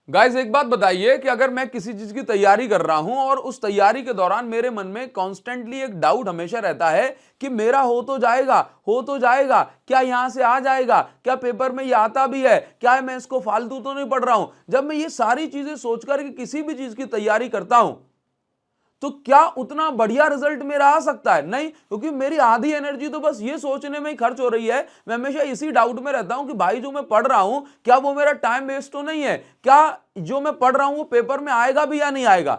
Guys एक बात बताइए कि अगर मैं किसी चीज की तैयारी कर रहा हूं और उस तैयारी के दौरान मेरे मन में कॉन्स्टेंटली एक डाउट हमेशा रहता है कि मेरा हो तो जाएगा, क्या यहां से आ जाएगा, क्या पेपर में ये आता भी है, क्या मैं इसको फालतू तो नहीं पढ़ रहा हूं। जब मैं ये सारी चीजें सोचकर कि किसी भी चीज की तैयारी करता हूं तो क्या उतना बढ़िया रिजल्ट मेरा आ सकता है? नहीं, क्योंकि मेरी आधी एनर्जी तो बस ये सोचने में ही खर्च हो रही है। मैं हमेशा इसी डाउट में रहता हूं कि भाई जो मैं पढ़ रहा हूं क्या वो मेरा टाइम वेस्ट तो नहीं है, क्या जो मैं पढ़ रहा हूं वो पेपर में आएगा भी या नहीं आएगा,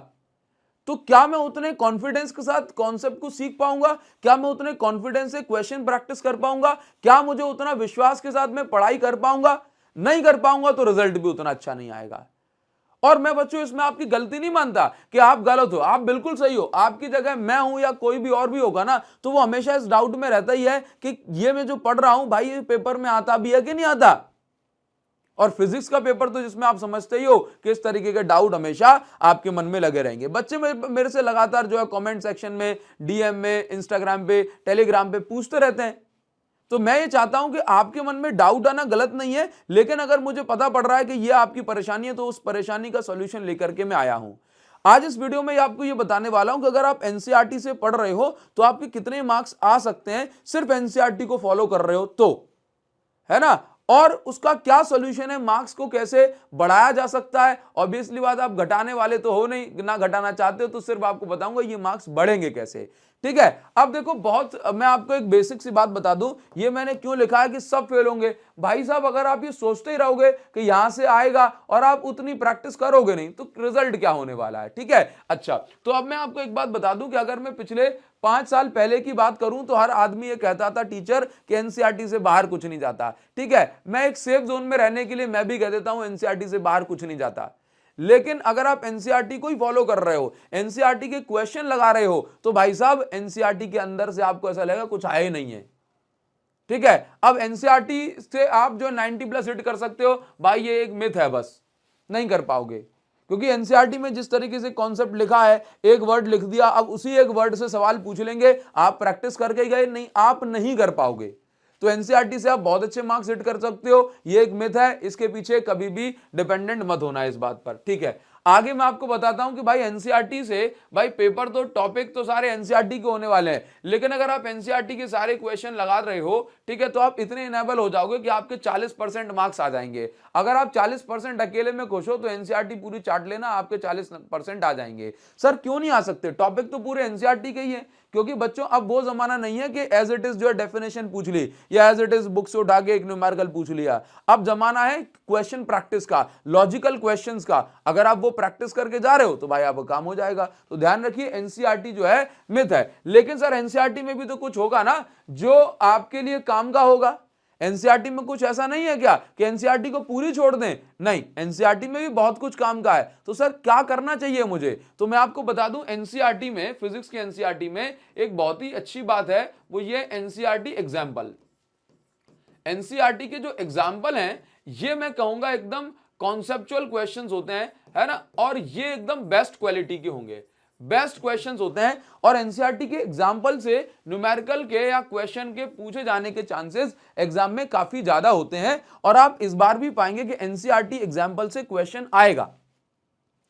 तो क्या मैं उतने कॉन्फिडेंस के साथ कॉन्सेप्ट को सीख पाऊंगा, क्या मैं उतने कॉन्फिडेंस से क्वेश्चन प्रैक्टिस कर पाऊंगा, क्या मुझे उतना विश्वास के साथ मैं पढ़ाई कर पाऊंगा? नहीं कर पाऊंगा तो रिजल्ट भी उतना अच्छा नहीं आएगा। और मैं बच्चों इसमें आपकी गलती नहीं मानता कि आप गलत हो, आप बिल्कुल सही हो। आपकी जगह मैं हूं या कोई भी और भी होगा ना, तो वो हमेशा इस डाउट में रहता ही है कि ये मैं जो पढ़ रहा हूं भाई ये पेपर में आता भी है कि नहीं आता। और फिजिक्स का पेपर तो जिसमें आप समझते ही हो कि इस तरीके के डाउट हमेशा आपके मन में लगे रहेंगे। बच्चे मेरे से लगातार जो है कमेंट सेक्शन में, डीएम में, इंस्टाग्राम पे, टेलीग्राम पे पूछते रहते हैं। तो मैं ये चाहता हूं कि आपके मन में डाउट आना गलत नहीं है, लेकिन अगर मुझे पता पड़ रहा है कि ये आपकी परेशानी है तो उस परेशानी का सॉल्यूशन लेकर के मैं आया हूं। आज इस वीडियो में आपको ये बताने वाला हूं कि अगर आप एनसीईआरटी से पढ़ रहे हो तो आपके कितने मार्क्स आ सकते हैं सिर्फ एनसीईआरटी को फॉलो कर रहे हो तो, है ना। और उसका क्या सॉल्यूशन है, मार्क्स को कैसे बढ़ाया जा सकता है। ऑब्वियसली बात, आप घटाने वाले तो हो नहीं, ना घटाना चाहते हो, तो सिर्फ आपको बताऊंगा ये मार्क्स बढ़ेंगे कैसे। ठीक है, अब देखो मैं आपको एक बेसिक सी बात बता दूं, ये मैंने क्यों लिखा है कि सब फेल होंगे। भाई साहब अगर आप ये सोचते ही रहोगे कि यहां से आएगा और आप उतनी प्रैक्टिस करोगे नहीं तो रिजल्ट क्या होने वाला है। ठीक है, अच्छा तो अब मैं आपको एक बात बता दूं कि अगर मैं पिछले 5 साल पहले की बात करूं तो हर आदमी ये कहता था टीचर कि एनसीईआरटी से बाहर कुछ नहीं जाता। ठीक है, मैं एक सेफ जोन में रहने के लिए मैं भी कह देता हूं एनसीईआरटी से बाहर कुछ नहीं जाता। लेकिन अगर आप एनसीईआरटी को ही फॉलो कर रहे हो, एनसीईआरटी के क्वेश्चन लगा रहे हो, तो भाई साहब एनसीईआरटी के अंदर से आपको ऐसा लगेगा कुछ आया ही नहीं है। ठीक है, अब एनसीईआरटी से आप जो 90 प्लस हिट कर सकते हो, भाई ये एक मिथ है, बस नहीं कर पाओगे। क्योंकि एनसीईआरटी में जिस तरीके से कॉन्सेप्ट लिखा है, एक वर्ड लिख दिया, अब उसी एक वर्ड से सवाल पूछ लेंगे, आप प्रैक्टिस करके गए नहीं, आप नहीं कर पाओगे। तो एनसीईआरटी से आप बहुत अच्छे मार्क्स हिट कर सकते हो, ये एक मिथ है, इसके पीछे कभी भी डिपेंडेंट मत होना इस बात पर। ठीक है, आगे मैं आपको बताता हूं कि भाई एनसीईआरटी से भाई पेपर तो टॉपिक तो सारे एनसीईआरटी के होने वाले हैं, लेकिन अगर आप एनसीईआरटी के सारे क्वेश्चन लगा रहे हो, ठीक है, तो आप इतने इनेबल हो जाओगे कि आपके 40% मार्क्स आ जाएंगे। अगर आप 40% अकेले में खुश हो तो एनसीईआरटी पूरी चाट लेना, आपके 40% आ जाएंगे। सर क्यों नहीं आ सकते, टॉपिक तो पूरे एनसीईआरटी के ही है। क्योंकि बच्चों अब वो जमाना नहीं है कि एज इट इज जो है डेफिनेशन पूछ ली या एज इट इज बुक से उठा के एक न्यूमेरिकल पूछ लिया। अब जमाना है क्वेश्चन प्रैक्टिस का, लॉजिकल क्वेश्चंस का। अगर आप वो प्रैक्टिस करके जा रहे हो तो भाई आपका काम हो जाएगा। तो ध्यान रखिए एनसीईआरटी जो है मिथ है, लेकिन सर एनसीईआरटी में भी तो कुछ होगा ना जो आपके लिए काम का होगा। एनसीईआरटी में कुछ ऐसा नहीं है क्या कि एनसीईआरटी को पूरी छोड़ दें, नहीं, एनसीईआरटी में भी बहुत कुछ काम का है। तो सर क्या करना चाहिए मुझे, तो मैं आपको बता दूं एनसीईआरटी में, फिजिक्स के एनसीईआरटी में एक बहुत ही अच्छी बात है, वो ये एनसीईआरटी एग्जाम्पल। एनसीईआरटी के जो एग्जाम्पल हैं ये मैं कहूंगा एकदम कॉन्सेप्चुअल क्वेश्चंस होते हैं, है ना, और ये एकदम बेस्ट क्वालिटी के होंगे, बेस्ट क्वेश्चंस होते हैं। और एनसीईआरटी के एग्जाम्पल से न्यूमेरिकल के या क्वेश्चन के पूछे जाने के चांसेस एग्जाम में काफी ज्यादा होते हैं। और आप इस बार भी पाएंगे कि एनसीईआरटी एग्जाम्पल से क्वेश्चन आएगा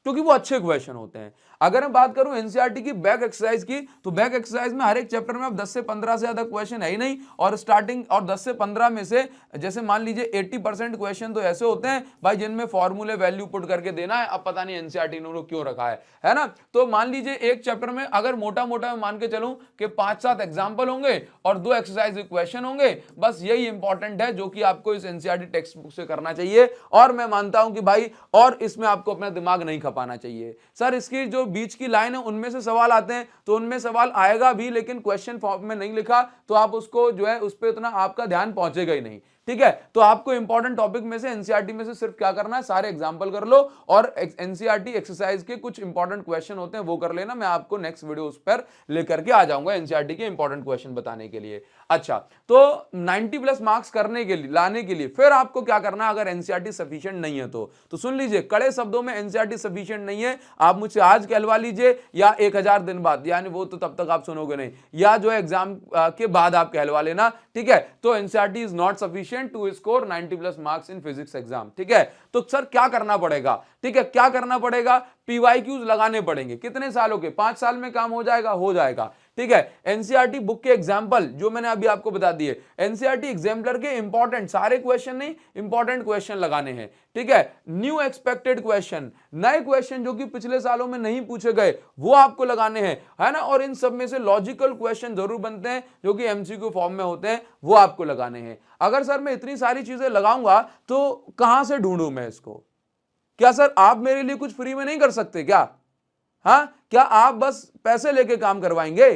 क्योंकि वो अच्छे क्वेश्चन होते हैं। अगर मैं बात करूं एनसीईआरटी की बैक एक्सरसाइज की, तो बैक एक्सरसाइज में हर एक चैप्टर में अब 10 से 15 से ज्यादा क्वेश्चन है ही नहीं, और स्टार्टिंग और 10 से 15 में से जैसे मान लीजिए 80% क्वेश्चन तो ऐसे होते हैं भाई जिनमें फॉर्मूले वैल्यू पुट करके देना है। अब पता नहीं एनसीईआरटी ने क्यों रखा है ना। तो मान लीजिए एक चैप्टर में अगर मोटा मोटा मान के चलूं कि 5-7 एग्जाम्पल होंगे और 2 एक्सरसाइज क्वेश्चन होंगे, बस यही इंपॉर्टेंट है जो कि आपको इस एनसीईआरटी टेक्स्ट बुक से करना चाहिए। और मैं मानता हूं कि भाई और इसमें आपको अपना दिमाग नहीं खपाना चाहिए। सर इसकी जो बीच की लाइन है उनमें से सवाल आते हैं, तो उनमें सवाल आएगा भी, लेकिन क्वेश्चन फॉर्म में नहीं लिखा तो आप उसको जो है उस पर उतना आपका ध्यान पहुंचेगा ही नहीं। ठीक है, तो आपको इंपॉर्टेंट टॉपिक में से एनसीईआरटी में से सिर्फ क्या करना है, सारे एग्जांपल कर लो और एनसीईआरटी एक्सरसाइज के कुछ इंपॉर्टेंट क्वेश्चन होते हैं वो कर लेना। मैं आपको नेक्स्ट वीडियो उस पर लेकर के आ जाऊंगा एनसीईआरटी के इंपॉर्टेंट क्वेश्चन बताने के लिए। अच्छा, तो 90 प्लस मार्क्स करने के लिए, लाने के लिए फिर आपको क्या करना है अगर एनसीईआरटी सफिशिएंट नहीं है तो सुन लीजिए, कड़े शब्दों में एनसीईआरटी सफिशिएंट नहीं है, आप मुझसे आज कहलवा लीजिए या 1000 दिन बाद, यानी वो तो तब तक आप सुनोगे नहीं, या जो है एग्जाम के बाद आप कहलवा लेना। ठीक है, तो NCERT is not sufficient, sufficient to score 90+ marks in physics exam. ठीक है, तो सर क्या करना पड़ेगा? ठीक है, क्या करना पड़ेगा? पीवाईक्यूज लगाने पड़ेंगे। कितने सालों के? 5 साल में काम हो जाएगा? हो जाएगा। ठीक है, एनसीईआरटी बुक के एग्जाम्पल जो मैंने अभी आपको बता दिए, एनसीईआरटी एग्जाम्पलर के इंपॉर्टेंट सारे क्वेश्चन नहीं, इंपॉर्टेंट क्वेश्चन लगाने हैं। ठीक है, न्यू एक्सपेक्टेड क्वेश्चन, नए क्वेश्चन जो कि पिछले सालों में नहीं पूछे गए वो आपको लगाने हैं, है ना। और इन सब में से लॉजिकल क्वेश्चन जरूर बनते हैं जो कि एमसीक्यू फॉर्म में होते हैं, वो आपको लगाने हैं। अगर सर मैं इतनी सारी चीजें लगाऊंगा तो कहां से ढूंढूं मैं इसको? क्या सर आप मेरे लिए कुछ फ्री में नहीं कर सकते क्या? हाँ, क्या आप बस पैसे लेके काम करवाएंगे?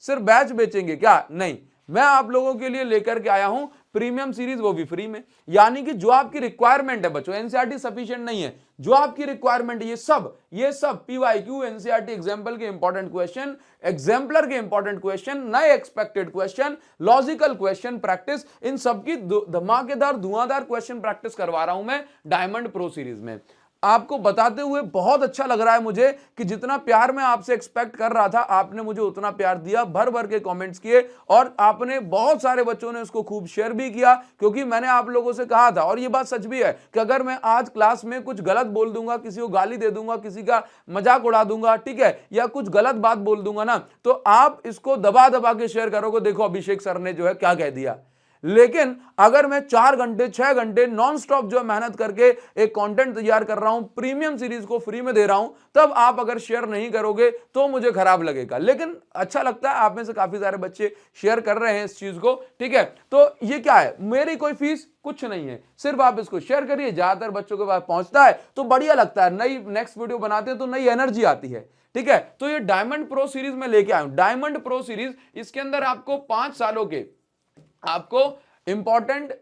सिर्फ बैच बेचेंगे क्या? नहीं, मैं आप लोगों के लिए लेकर के आया हूं प्रीमियम सीरीज, वो भी फ्री में। यानी कि जो आपकी रिक्वायरमेंट है बच्चों, एनसीईआरटी सफिशिएंट नहीं है, जो आपकी रिक्वायरमेंट है ये सब पीवाईक्यू, एनसीईआरटी एग्जाम्पल के इंपॉर्टेंट क्वेश्चन, एग्जाम्पलर के इंपॉर्टेंट क्वेश्चन, नए expected question, logical question practice, इन सबकी धमाकेदार धुआंधार क्वेश्चन प्रैक्टिस करवा रहा हूं मैं डायमंड प्रो सीरीज में। आपको बताते हुए बहुत अच्छा लग रहा है मुझे कि जितना प्यार मैं आपसे एक्सपेक्ट कर रहा था आपने मुझे उतना प्यार दिया, भर भर के कमेंट्स किए, और आपने बहुत सारे बच्चों ने उसको खूब शेयर भी किया, क्योंकि मैंने आप लोगों से कहा था, और ये बात सच भी है कि अगर मैं आज क्लास में कुछ गलत बोल दूंगा, किसी को गाली दे दूंगा, किसी का मजाक उड़ा दूंगा, ठीक है, या कुछ गलत बात बोल दूंगा ना, तो आप इसको दबा दबा के शेयर करोगे, देखो अभिषेक सर ने जो है क्या कह दिया। लेकिन अगर मैं 4 घंटे 6 घंटे नॉन स्टॉप जो मेहनत करके एक कंटेंट तैयार कर रहा हूं, प्रीमियम सीरीज को फ्री में दे रहा हूं, तब आप अगर शेयर नहीं करोगे तो मुझे खराब लगेगा। लेकिन अच्छा लगता है, आप में से काफी सारे बच्चे शेयर कर रहे हैं इस चीज को। ठीक है, तो ये क्या है, मेरी कोई फीस कुछ नहीं है, सिर्फ आप इसको शेयर करिए, ज्यादातर बच्चों के पास पहुंचता है तो बढ़िया लगता है, नई नेक्स्ट वीडियो बनाते हैं तो नई एनर्जी आती है। ठीक है, तो ये डायमंड प्रो सीरीज में लेके आया हूं, डायमंड प्रो सीरीज, इसके अंदर आपको 5 सालों के आपको इंपॉर्टेंट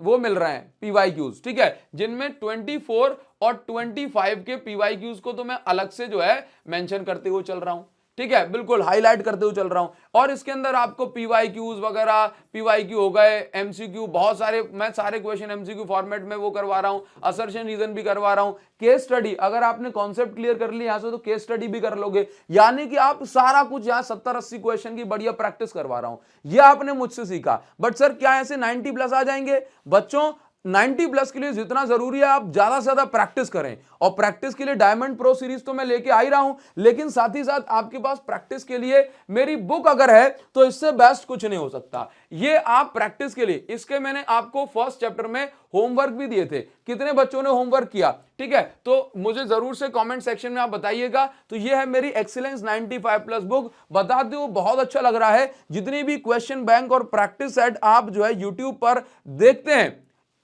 वो मिल रहे हैं पीवाईक्यूज। ठीक है, जिनमें 24 और 25 के पीवाईक्यूज को तो मैं अलग से जो है मेंशन करते हुए चल रहा हूं। ठीक है, बिल्कुल हाईलाइट करते हुए चल रहा हूं। और इसके अंदर आपको पीवाईक्यूज वगैरह, पीवाईक्यू हो गए, एमसीक्यू, बहुत सारे, मैं सारे क्वेश्चन एमसीक्यू फॉर्मेट में वो करवा रहा हूं, असर्शन रीजन भी करवा रहा हूं, केस स्टडी, अगर आपने कॉन्सेप्ट क्लियर कर लिया यहां से तो केस स्टडी भी कर लोगे, यानी कि आप सारा कुछ यहां 70-80 क्वेश्चन की बढ़िया प्रैक्टिस करवा रहा हूं। यह आपने मुझसे सीखा। बट सर क्या ऐसे 90+ आ जाएंगे? बच्चों 90+ के लिए जितना जरूरी है आप ज्यादा से ज्यादा प्रैक्टिस करें, और प्रैक्टिस के लिए डायमंड प्रो सीरीज तो मैं लेके आ ही रहा हूं, लेकिन साथ ही साथ आपके पास प्रैक्टिस के लिए मेरी बुक अगर है तो इससे बेस्ट कुछ नहीं हो सकता। ये आप प्रैक्टिस के लिए, इसके मैंने आपको फर्स्ट चैप्टर में होमवर्क भी दिए थे, कितने बच्चों ने होमवर्क किया? ठीक है, तो मुझे जरूर से कमेंट सेक्शन में आप बताइएगा। तो ये है मेरी एक्सीलेंस 95+ बुक, बताते हो बहुत अच्छा लग रहा है। जितनी भी क्वेश्चन बैंक और प्रैक्टिस सेट आप जो है यूट्यूब पर देखते हैं,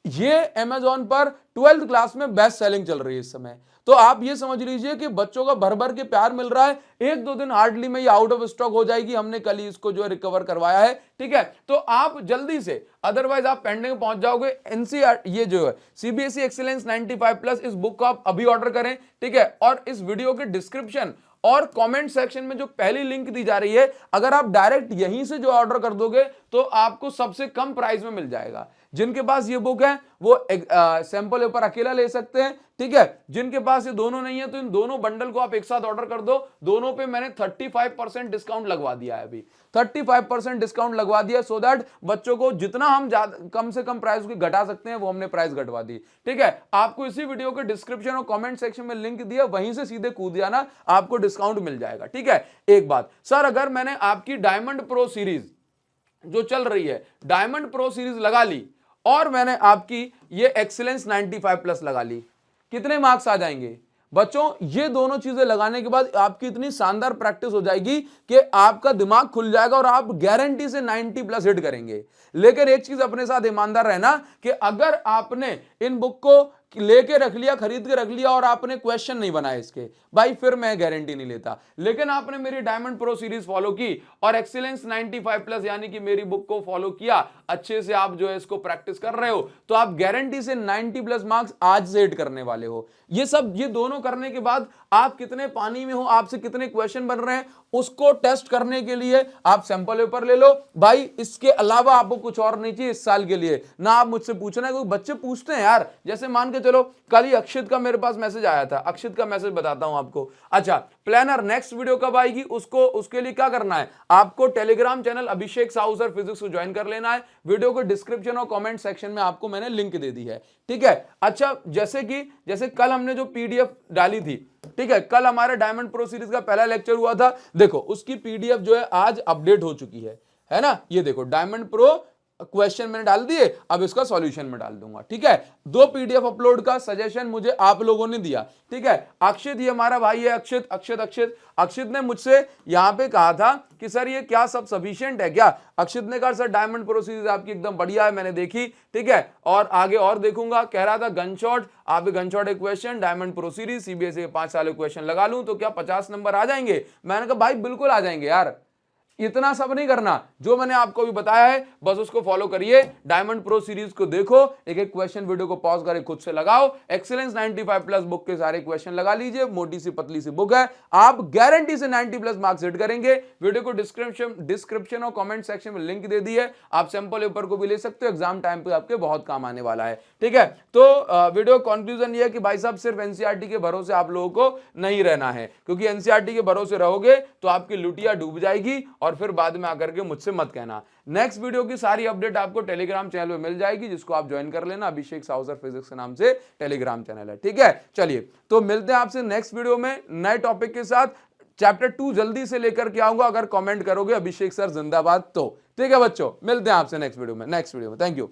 ये अमेज़न पर 12th क्लास में बेस्ट सेलिंग चल रही है इस समय। तो आप ये समझ लीजिए कि बच्चों का भर भर के प्यार मिल रहा है। 1-2 दिन हार्डली में ये आउट ऑफ स्टॉक हो जाएगी, हमने कल ही इसको जो है रिकवर करवाया है। ठीक है, तो आप जल्दी से, अदरवाइज आप पेंडिंग में पहुंच जाओगे। एनसीईआरटी ये जो है सीबीएसई एक्सीलेंस 95+ इस बुक को आप अभी ऑर्डर करें। ठीक है, और इस वीडियो के डिस्क्रिप्शन और कमेंट सेक्शन में जो पहली लिंक दी जा रही है, अगर आप डायरेक्ट यहीं से जो ऑर्डर कर दोगे तो आपको सबसे कम प्राइस में मिल जाएगा। जिनके पास ये बुक है वो सैंपल पेपर अकेला ले सकते हैं। ठीक है, जिनके पास ये दोनों नहीं है तो इन दोनों बंडल को आप एक साथ ऑर्डर कर दो। दोनों पे मैंने 35% डिस्काउंट लगवा दिया है, अभी 35% डिस्काउंट लगवा दिया, सो दैट बच्चों को जितना हम कम से कम प्राइस की घटा सकते हैं वो हमने प्राइस घटवा दी। ठीक है, आपको इसी वीडियो के डिस्क्रिप्शन और कमेंट सेक्शन में लिंक दिया, वहीं से सीधे कूद जाना, आपको डिस्काउंट मिल जाएगा। ठीक है, एक बात सर, अगर मैंने आपकी डायमंड प्रो सीरीज जो चल रही है, डायमंड प्रो सीरीज लगा ली और मैंने आपकी ये एक्सीलेंस 95+ लगा ली, कितने मार्क्स आ जाएंगे बच्चों? ये दोनों चीजें लगाने के बाद आपकी इतनी शानदार प्रैक्टिस हो जाएगी कि आपका दिमाग खुल जाएगा और आप गारंटी से 90+ हिट करेंगे। लेकिन एक चीज अपने साथ ईमानदार रहना कि अगर आपने इन बुक को लेके रख लिया, खरीद के रख लिया और आपने क्वेश्चन नहीं बनाए इसके, भाई फिर मैं गारंटी नहीं लेता। लेकिन आपने मेरी डायमंड प्रो सीरीज फॉलो की और एक्सीलेंस 95+ यानी कि मेरी बुक को फॉलो किया, अच्छे से आप जो है इसको प्रैक्टिस कर रहे हो, तो आप गारंटी से 90+ मार्क्स आज से हिट करने वाले हो। ये सब, ये दोनों करने के बाद आप कितने पानी में हो, आपसे कितने क्वेश्चन बन रहे हैं, उसको टेस्ट करने के लिए आप सैंपल पेपर ले लो। भाई इसके अलावा आपको कुछ और नहीं चाहिए इस साल के लिए। ना आप मुझसे पूछना है, कोई बच्चे पूछते हैं यार, जैसे मान के चलो कल ही अक्षित का मेरे पास मैसेज आया था, अक्षित का मैसेज बताता हूं आपको। अच्छा, प्लानर नेक्स्ट वीडियो कब आएगी, उसके लिए क्या करना है, आपको टेलीग्राम चैनल अभिषेक साहू सर फिजिक्स को ज्वाइन कर लेना है। वीडियो को डिस्क्रिप्शन और कमेंट सेक्शन में आपको मैंने लिंक दे दी है, ठीक है। अच्छा, जैसे कल हमने जो पीडीएफ डाली थी, ठीक है, कल हमारे डायमंड प्रो सीरीज का पहला लेक्चर हुआ था, देखो उसकी पीडीएफ जो है आज अपडेट हो चुकी है ना। ये देखो डायमंड प्रो क्वेश्चन मैंने डाल दिए, अब इसका सॉल्यूशन में डाल दूंगा, ठीक है। 2 पीडीएफ अपलोड का सजेशन मुझे आप लोगों ने दिया, ठीक है। अक्षित, ये हमारा भाई है अक्षित ने मुझसे यहां पे कहा था कि सर ये क्या सब सफिशिएंट है क्या। अक्षित ने कहा सर डायमंड प्रो सीरीज आपकी एकदम बढ़िया है, मैंने देखी, ठीक है, और आगे और देखूंगा। कह रहा था गनशॉट, आप गनशॉट एक question diamond pro series CBSE के 5 साल के क्वेश्चन लगा लूं तो क्या 50 नंबर आ जाएंगे। मैंने कहा भाई बिल्कुल आ जाएंगे यार, इतना सब नहीं करना, जो मैंने आपको भी बताया है बस उसको फॉलो करिए। डायमंड प्रो सीरीज को देखो, एक एक क्वेश्चन वीडियो को पॉज करके खुद से लगाओ। एक्सीलेंस 95 प्लस बुक के सारे क्वेश्चन लगा लीजिए, मोटी सी पतली सी बुक है, आप गारंटी से 90 प्लस मार्क्स हिट करेंगे। वीडियो को डिस्क्रिप्शन और कमेंट सेक्शन में लिंक दे दी है, आप सैंपल पेपर को भी ले सकते हो, एग्जाम टाइम पे आपके बहुत काम आने वाला है, ठीक है। तो वीडियो कंक्लूजन ये है कि भाई साहब सिर्फ एनसीईआरटी के भरोसे आप लोगों को नहीं रहना है, क्योंकि एनसीईआरटी के भरोसे रहोगे तो आपकी लुटिया डूब जाएगी और फिर बाद में आकर के मुझसे मत कहना। नेक्स्ट वीडियो की सारी अपडेट आपको टेलीग्राम चैनल में मिल जाएगी, जिसको आप ज्वाइन कर लेना, अभिषेक साहू सर फिजिक्स के नाम से टेलीग्राम चैनल है, ठीक है। चलिए तो मिलते हैं आपसे नेक्स्ट वीडियो में नए टॉपिक के साथ। चैप्टर 2 जल्दी से लेकर के आऊंगा, अगर कमेंट करोगे अभिषेक सर जिंदाबाद तो, ठीक है बच्चों। मिलते हैं आपसे नेक्स्ट वीडियो में। Thank you.